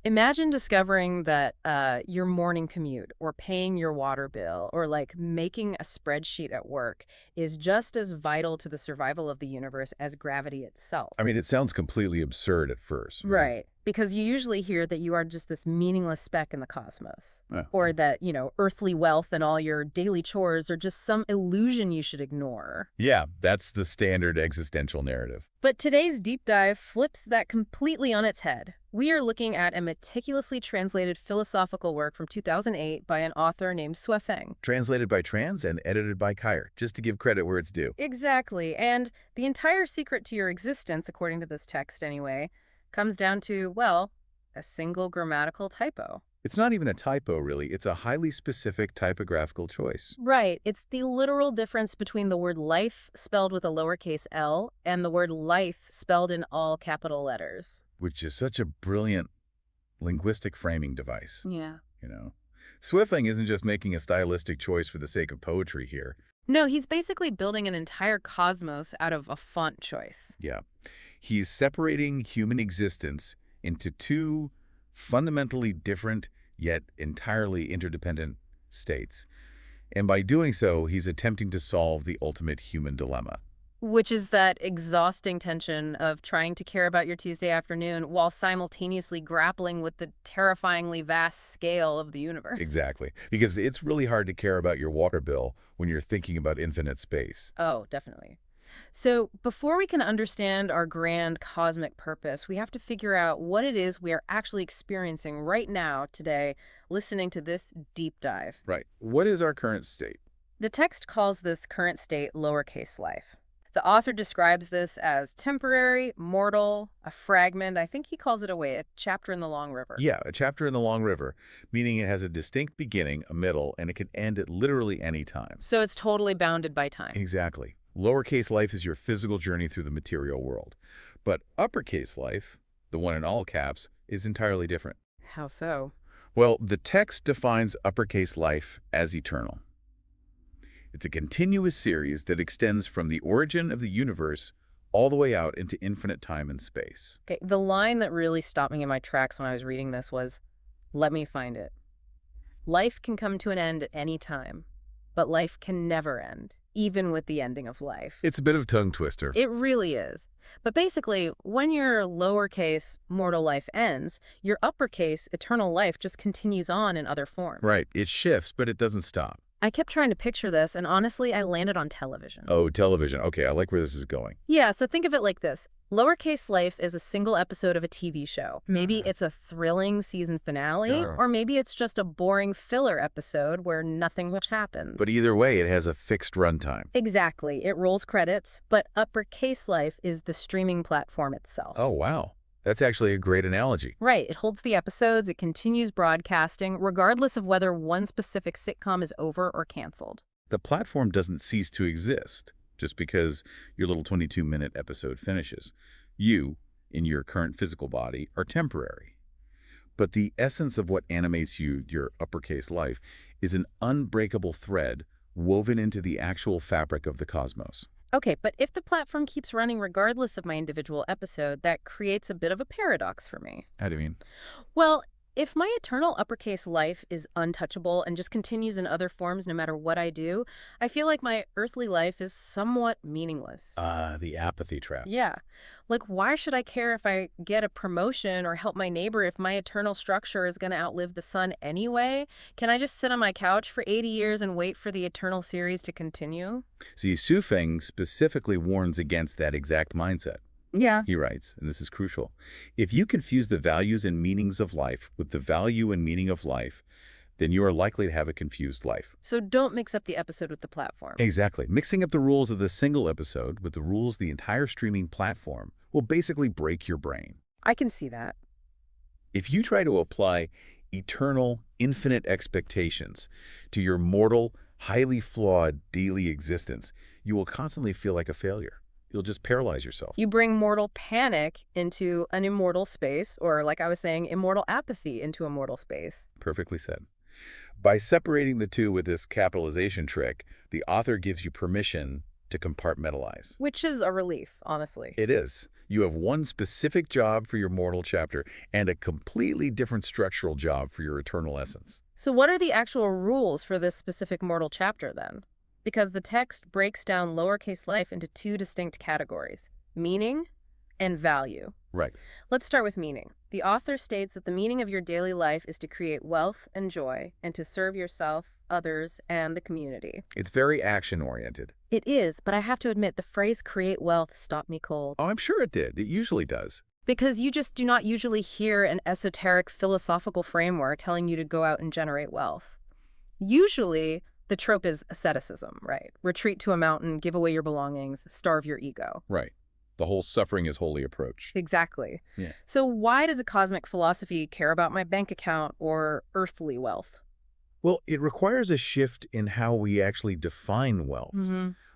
Imagine discovering that your morning commute or paying your water bill or like making a spreadsheet at work is just as vital to the survival of the universe as gravity itself. I mean, it sounds completely absurd at first, right? Right. Because you usually hear that you are just this meaningless speck in the cosmos. Uh, Or that, earthly wealth and all your daily chores are just some illusion you should ignore. yeah, that's the standard existential narrative. But today's deep dive flips that completely on its head. We are looking at a meticulously translated philosophical work from 2008 by an author named Feng. Translated by Trans and edited by Kyer, just to give credit where it's due. Exactly, and the entire secret to your existence, according to this text anyway, comes down to, well, a single grammatical typo. It's not even a typo, really. It's a highly specific typographical choice. Right, it's the literal difference between the word life spelled with a lowercase l and the word life spelled in all capital letters. Which is such a brilliant linguistic framing device, Yeah. you know? Swiffing isn't just making a stylistic choice for the sake of poetry here. No, he's basically building an entire cosmos out of a font choice. Yeah. He's separating human existence into two fundamentally different yet entirely interdependent states. And by doing so, he's attempting to solve the ultimate human dilemma. Which is that exhausting tension of trying to care about your Tuesday afternoon while simultaneously grappling with the terrifyingly vast scale of the universe. Exactly. Because it's really hard to care about your water bill when you're thinking about infinite space. Oh, definitely. So before we can understand our grand cosmic purpose, we have to figure out what it is we are actually experiencing right now today, listening to this deep dive. Right. What is our current state? The text calls this current state lowercase life. The author describes this as temporary, mortal, a fragment. I think he calls it a chapter in the long river. Yeah, a chapter in the long river, meaning it has a distinct beginning, a middle, and it can end at literally any time. So it's totally bounded by time. Exactly. Lowercase life is your physical journey through the material world. But uppercase life, the one in all caps, is entirely different. How so? Well, the text defines uppercase life as eternal. It's a continuous series that extends from the origin of the universe all the way out into infinite time and space. Okay, the line that really stopped me in my tracks when I was reading this was, let me find it. Life can come to an end at any time, but life can never end, even with the ending of life. It's a bit of a tongue twister. It really is. But basically, when your lowercase mortal life ends, your uppercase eternal life just continues on in other forms. Right. It shifts, but it doesn't stop. I kept trying to picture this, and honestly, I landed on television. Oh, television. Okay, I like where this is going. Yeah, so think of it like this. Lowercase life is a single episode of a TV show. Maybe it's a thrilling season finale, or maybe it's just a boring filler episode where nothing much happens. But either way, it has a fixed runtime. Exactly. It rolls credits, but uppercase life is the streaming platform itself. Oh, wow. That's actually a great analogy. Right. It holds the episodes, it continues broadcasting, regardless of whether one specific sitcom is over or canceled. The platform doesn't cease to exist just because your little 22-minute episode finishes. You, in your current physical body, are temporary. But the essence of what animates you, your uppercase life, is an unbreakable thread woven into the actual fabric of the cosmos. Okay, but if the platform keeps running regardless of my individual episode, that creates a bit of a paradox for me. How do you mean? Well, if my eternal uppercase life is untouchable and just continues in other forms no matter what I do, I feel like my earthly life is somewhat meaningless. The apathy trap. Yeah. Like, why should I care if I get a promotion or help my neighbor if my eternal structure is going to outlive the sun anyway? Can I just sit on my couch for 80 years and wait for the eternal series to continue? See, Feng specifically warns against that exact mindset. Yeah. He writes, and this is crucial, if you confuse the values and meanings of life with the value and meaning of life, then you are likely to have a confused life. So don't mix up the episode with the platform. Exactly. Mixing up the rules of the single episode with the rules of the entire streaming platform will basically break your brain. I can see that. If you try to apply eternal, infinite expectations to your mortal, highly flawed daily existence, you will constantly feel like a failure. You'll just paralyze yourself. You bring mortal panic into an immortal space, or like I was saying, immortal apathy into a mortal space. Perfectly said. By separating the two with this capitalization trick, the author gives you permission to compartmentalize. Which is a relief, honestly. It is. You have one specific job for your mortal chapter and a completely different structural job for your eternal essence. So what are the actual rules for this specific mortal chapter then? Because the text breaks down lowercase life into two distinct categories, meaning and value. Right. Let's start with meaning. The author states that the meaning of your daily life is to create wealth and joy and to serve yourself, others, and the community. It's very action-oriented. It is, but I have to admit the phrase create wealth stopped me cold. Oh, I'm sure it did. It usually does. Because you just do not usually hear an esoteric philosophical framework telling you to go out and generate wealth. Usually, the trope is asceticism, right? Retreat to a mountain, give away your belongings, starve your ego. Right. The whole suffering is holy approach. Exactly. Yeah. So why does a cosmic philosophy care about my bank account or earthly wealth? Well, it requires a shift in how we actually define wealth.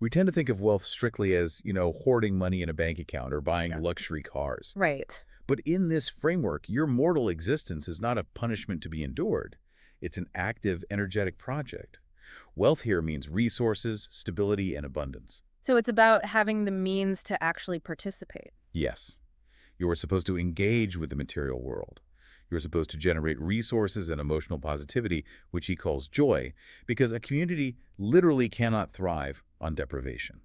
We tend to think of wealth strictly as, hoarding money in a bank account or buying luxury cars. Right. But in this framework, your mortal existence is not a punishment to be endured. It's an active, energetic project. Wealth here means resources, stability, and abundance. So it's about having the means to actually participate. Yes, you are supposed to engage with the material world. You're supposed to generate resources and emotional positivity, which he calls joy, because a community literally cannot thrive on deprivation.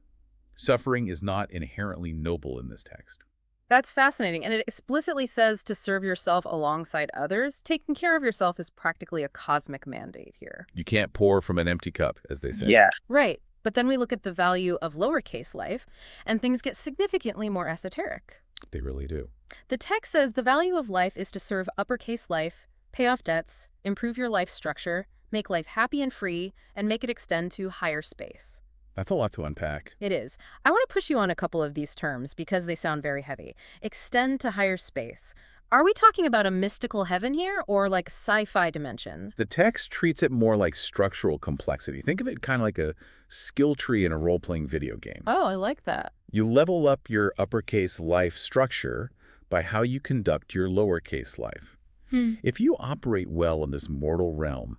Suffering is not inherently noble in this text. That's fascinating. And it explicitly says to serve yourself alongside others. Taking care of yourself is practically a cosmic mandate here. You can't pour from an empty cup, as they say. Yeah. Right. But then we look at the value of lowercase life, and things get significantly more esoteric. They really do. The text says the value of life is to serve uppercase life, pay off debts, improve your life structure, make life happy and free, and make it extend to higher space. That's a lot to unpack. It is. I want to push you on a couple of these terms because they sound very heavy. Extend to higher space. Are we talking about a mystical heaven here or like sci-fi dimensions? The text treats it more like structural complexity. Think of it kind of like a skill tree in a role-playing video game. Oh, I like that. You level up your uppercase life structure by how you conduct your lowercase life. If you operate well in this mortal realm,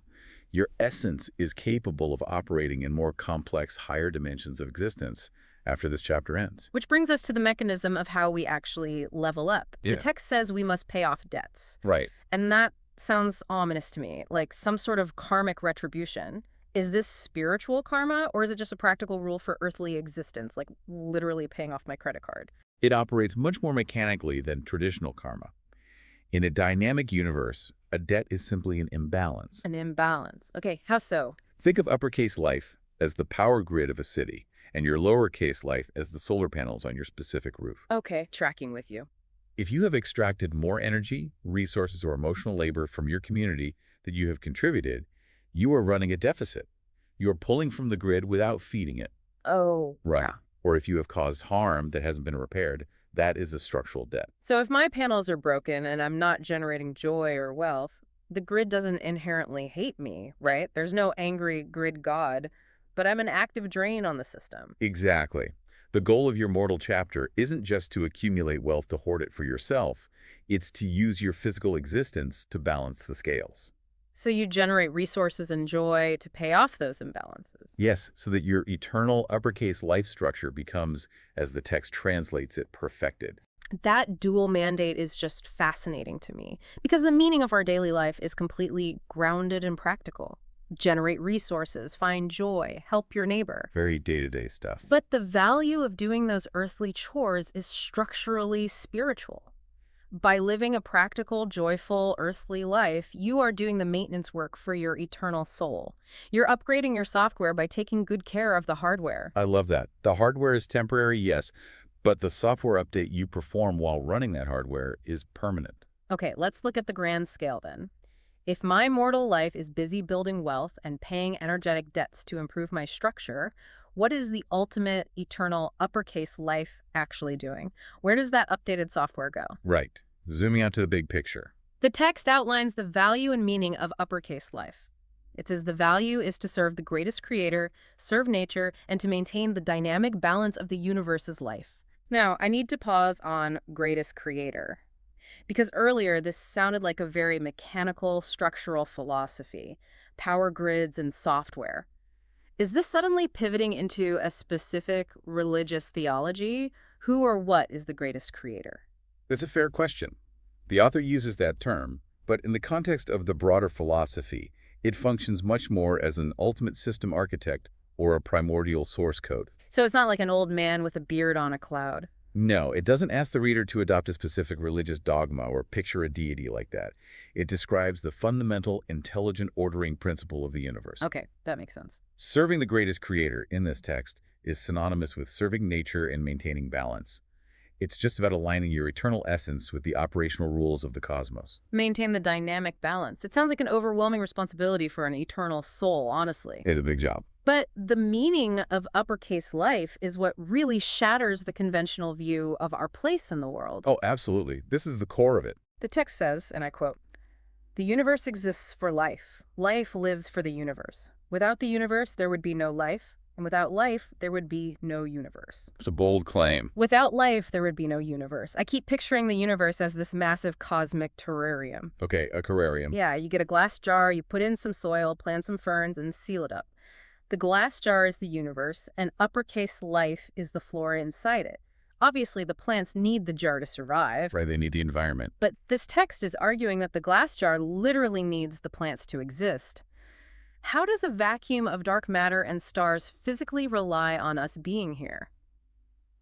your essence is capable of operating in more complex, higher dimensions of existence after this chapter ends. Which brings us to the mechanism of how we actually level up. Yeah. The text says we must pay off debts. Right. And that sounds ominous to me, like some sort of karmic retribution. Is this spiritual karma, or is it just a practical rule for earthly existence, like literally paying off my credit card? It operates much more mechanically than traditional karma. In a dynamic universe, a debt is simply an imbalance. An imbalance. Okay, how so? Think of uppercase life as the power grid of a city, and your lowercase life as the solar panels on your specific roof. Okay, tracking with you. If you have extracted more energy, resources, or emotional labor from your community that you have contributed, you are running a deficit. You are pulling from the grid without feeding it. Oh, Right. yeah. Or if you have caused harm that hasn't been repaired, that is a structural debt. So if my panels are broken and I'm not generating joy or wealth, the grid doesn't inherently hate me, right? There's no angry grid god, but I'm an active drain on the system. Exactly. The goal of your mortal chapter isn't just to accumulate wealth to hoard it for yourself. It's to use your physical existence to balance the scales. So you generate resources and joy to pay off those imbalances. Yes, so that your eternal uppercase life structure becomes, as the text translates it, perfected. That dual mandate is just fascinating to me because the meaning of our daily life is completely grounded and practical. Generate resources, find joy, help your neighbor. Very day-to-day stuff. But the value of doing those earthly chores is structurally spiritual. By living a practical, joyful, earthly life, you are doing the maintenance work for your eternal soul. You're upgrading your software by taking good care of the hardware. I love that. The hardware is temporary, yes, but the software update you perform while running that hardware is permanent. Okay, let's look at the grand scale then. If my mortal life is busy building wealth and paying energetic debts to improve my structure, what is the ultimate eternal uppercase life actually doing? Where does that updated software go? Right. Zooming out to the big picture. The text outlines the value and meaning of uppercase life. It says the value is to serve the greatest creator, serve nature, and to maintain the dynamic balance of the universe's life. Now, I need to pause on greatest creator, because earlier this sounded like a very mechanical, structural philosophy, power grids and software. Is this suddenly pivoting into a specific religious theology? Who or what is the greatest creator? That's a fair question. The author uses that term, but in the context of the broader philosophy, it functions much more as an ultimate system architect or a primordial source code. So it's not like an old man with a beard on a cloud. No, it doesn't ask the reader to adopt a specific religious dogma or picture a deity like that. It describes the fundamental, intelligent ordering principle of the universe. Okay, that makes sense. Serving the greatest creator in this text is synonymous with serving nature and maintaining balance. It's just about aligning your eternal essence with the operational rules of the cosmos. Maintain the dynamic balance. It sounds like an overwhelming responsibility for an eternal soul, honestly. It's a big job. But the meaning of uppercase life is what really shatters the conventional view of our place in the world. Oh, absolutely. This is the core of it. The text says, and I quote, "The universe exists for life. Life lives for the universe. Without the universe, there would be no life. And without life, there would be no universe." It's a bold claim. Without life, there would be no universe. I keep picturing the universe as this massive cosmic terrarium. Okay, a terrarium. Yeah, you get a glass jar, you put in some soil, plant some ferns, and seal it up. The glass jar is the universe, and uppercase life is the flora inside it. Obviously, the plants need the jar to survive. Right, they need the environment. But this text is arguing that the glass jar literally needs the plants to exist. How does a vacuum of dark matter and stars physically rely on us being here?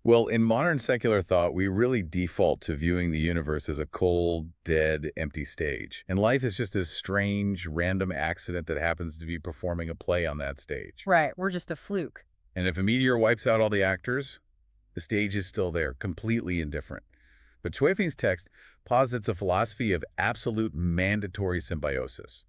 Well, in modern secular thought, we really default to viewing the universe as a cold, dead, empty stage. And life is just a strange, random accident that happens to be performing a play on that stage. Right, we're just a fluke. And if a meteor wipes out all the actors, the stage is still there, completely indifferent. But Chuefeng's text posits a philosophy of absolute mandatory symbiosis.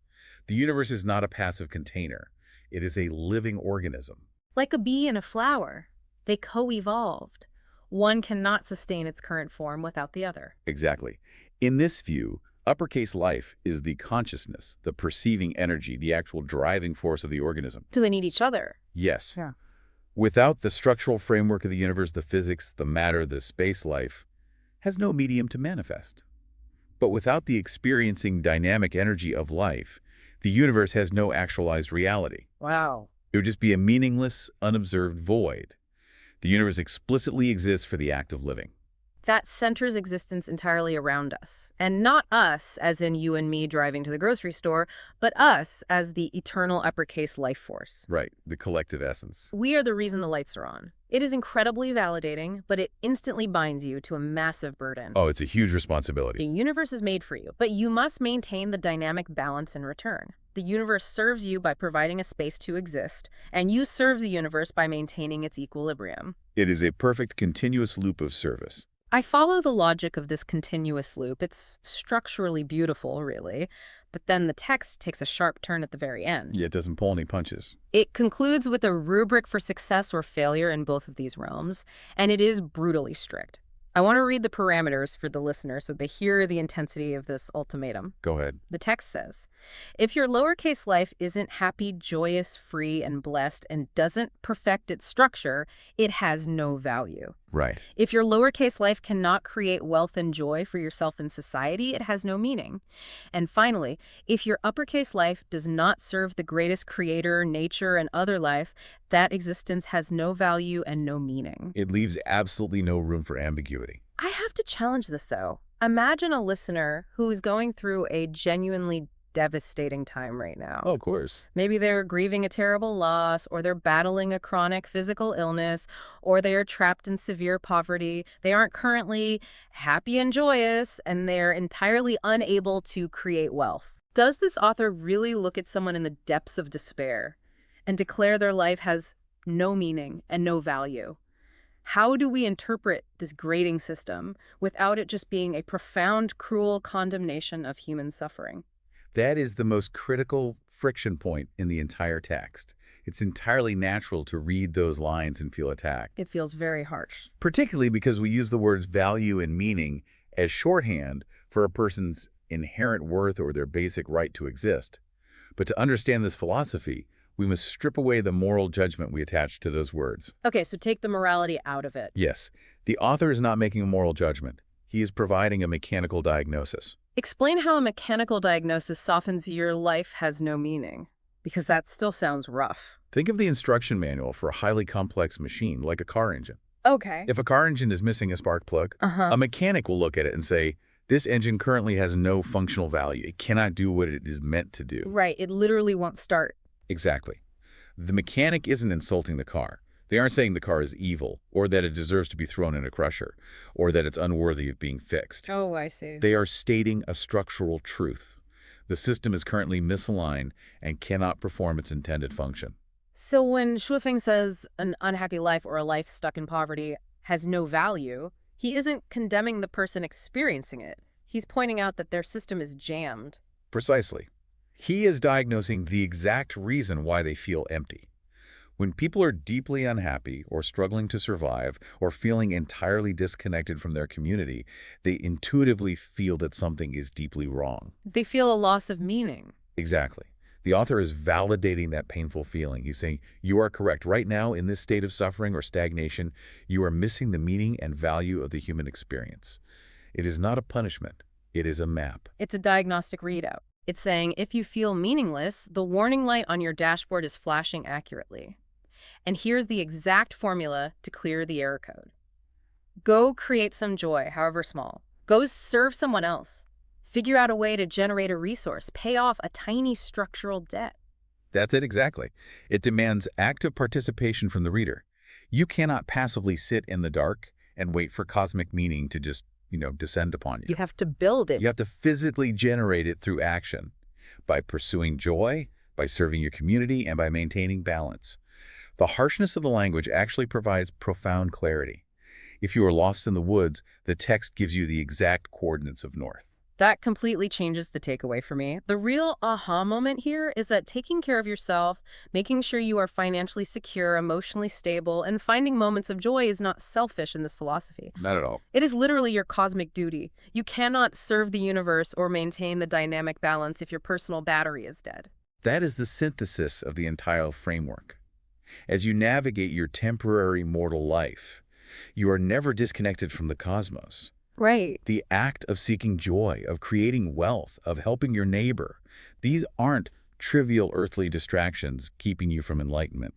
The universe is not a passive container. It is a living organism. Like a bee and a flower, they co-evolved. One cannot sustain its current form without the other. Exactly. In this view, uppercase life is the consciousness, the perceiving energy, the actual driving force of the organism. Do they need each other? Yes. Yeah. Without the structural framework of the universe, the physics, the matter, the space life has no medium to manifest. But without the experiencing dynamic energy of life, the universe has no actualized reality. Wow. It would just be a meaningless, unobserved void. The universe explicitly exists for the act of living. That centers existence entirely around us. And not us, as in you and me driving to the grocery store, but us as the eternal uppercase life force. Right, the collective essence. We are the reason the lights are on. It is incredibly validating, but it instantly binds you to a massive burden. Oh, it's a huge The responsibility. universe is made for you, but you must maintain the dynamic balance in return. The universe serves you by providing a space to exist, and you serve the universe by maintaining its equilibrium. It is a perfect continuous loop of service. I follow the logic of this continuous loop. It's structurally beautiful, really. But then the text takes a sharp turn at the very end. Yeah, it doesn't pull any punches. It concludes with a rubric for success or failure in both of these realms, and it is brutally strict. I want to read the parameters for the listener so they hear the intensity of this ultimatum. Go ahead. The text says, if your lowercase life isn't happy, joyous, free, and blessed and doesn't perfect its structure, it has no value. Right. If your lowercase life cannot create wealth and joy for yourself and society, it has no meaning. And finally, if your uppercase life does not serve the greatest creator, nature, and other life, that existence has no value and no meaning. It leaves absolutely no room for ambiguity. I have to challenge this, though. Imagine a listener who is going through a genuinely devastating time right now. Oh, of course. Maybe they're grieving a terrible loss, or they're battling a chronic physical illness, or they are trapped in severe poverty. They aren't currently happy and joyous, and they're entirely unable to create wealth. Does this author really look at someone in the depths of despair and declare their life has no meaning and no value? How do we interpret this grading system without it just being a profound, cruel condemnation of human suffering? That is the most critical friction point in the entire text. It's entirely natural to read those lines and feel attacked, It feels very harsh. particularly because we use the words value and meaning as shorthand for a person's inherent worth or their basic right to exist. But to understand this philosophy, we must strip away the moral judgment we attach to those words. Okay, so take the morality out of it. Yes, the author is not making a moral judgment. He is providing a mechanical diagnosis. Explain how a mechanical diagnosis softens your life has no meaning. Because that still sounds rough. Think of the instruction manual for a highly complex machine like a car engine. Okay. If a car engine is missing a spark plug, Uh-huh. a mechanic will look at it and say, this engine currently has no functional value. It cannot do what it is meant to do. Right, it literally won't start. Exactly. The mechanic isn't insulting the car. They aren't saying the car is evil, or that it deserves to be thrown in a crusher, or that it's unworthy of being fixed. Oh, I see. They are stating a structural truth. The system is currently misaligned and cannot perform its intended function. So when Shuofeng says an unhappy life or a life stuck in poverty has no value, he isn't condemning the person experiencing it. He's pointing out that their system is jammed. Precisely. He is diagnosing the exact reason why they feel empty. When people are deeply unhappy or struggling to survive or feeling entirely disconnected from their community, they intuitively feel that something is deeply wrong. They feel a loss of meaning. Exactly. The author is validating that painful feeling. He's saying, you are correct. Right now, in this state of suffering or stagnation, you are missing the meaning and value of the human experience. It is not a punishment. It is a map. It's a diagnostic readout. It's saying if you feel meaningless, the warning light on your dashboard is flashing accurately. And here's the exact formula to clear the error code. Go create some joy, however small. Go serve someone else. Figure out a way to generate a resource. Pay off a tiny structural debt. That's it exactly. It demands active participation from the reader. You cannot passively sit in the dark and wait for cosmic meaning to just, descend upon you. You have to build it. You have to physically generate it through action, by pursuing joy, by serving your community, and by maintaining balance. The harshness of the language actually provides profound clarity. If you are lost in the woods, the text gives you the exact coordinates of north. That completely changes the takeaway for me. The real aha moment here is that taking care of yourself, making sure you are financially secure, emotionally stable, and finding moments of joy is not selfish in this philosophy. Not at all. It is literally your cosmic duty. You cannot serve the universe or maintain the dynamic balance if your personal battery is dead. That is the synthesis of the entire framework. As you navigate your temporary mortal life, you are never disconnected from the cosmos. Right. The act of seeking joy, of creating wealth, of helping your neighbor, these aren't trivial earthly distractions keeping you from enlightenment.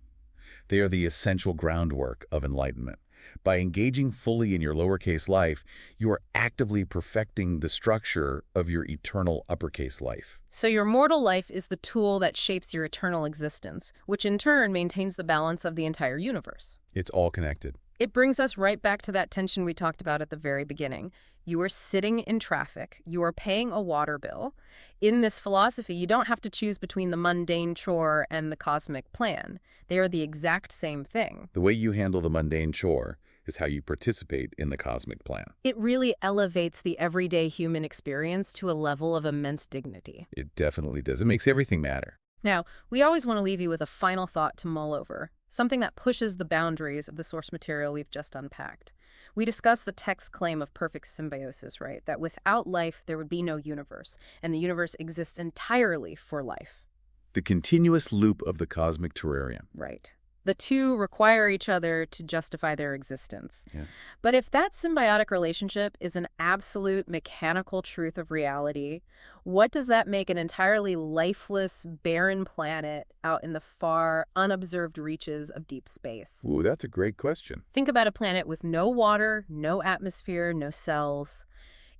They are the essential groundwork of enlightenment. By engaging fully in your lowercase life, you are actively perfecting the structure of your eternal uppercase life. So your mortal life is the tool that shapes your eternal existence, which in turn maintains the balance of the entire universe. It's all connected. It brings us right back to that tension we talked about at the very beginning. You are sitting in traffic. You are paying a water bill. In this philosophy, you don't have to choose between the mundane chore and the cosmic plan. They are the exact same thing. The way you handle the mundane chore is how you participate in the cosmic plan. It really elevates the everyday human experience to a level of immense dignity. It definitely does. It makes everything matter. Now, we always want to leave you with a final thought to mull over, something that pushes the boundaries of the source material we've just unpacked. We discussed the text's claim of perfect symbiosis, right? That without life, there would be no universe, and the universe exists entirely for life. The continuous loop of the cosmic terrarium. Right. The two require each other to justify their existence. Yeah. But if that symbiotic relationship is an absolute mechanical truth of reality, what does that make an entirely lifeless, barren planet out in the far, unobserved reaches of deep space? Ooh, that's a great question. Think about a planet with no water, no atmosphere, no cells.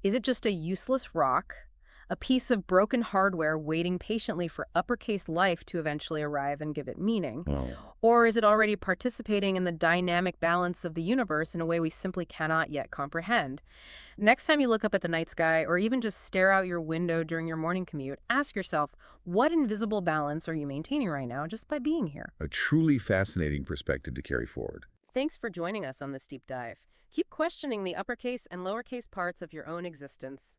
Is it just a useless rock? A piece of broken hardware waiting patiently for uppercase life to eventually arrive and give it meaning? Oh. Or is it already participating in the dynamic balance of the universe in a way we simply cannot yet comprehend? Next time you look up at the night sky or even just stare out your window during your morning commute, ask yourself, what invisible balance are you maintaining right now just by being here? A truly fascinating perspective to carry forward. Thanks for joining us on this deep dive. Keep questioning the uppercase and lowercase parts of your own existence.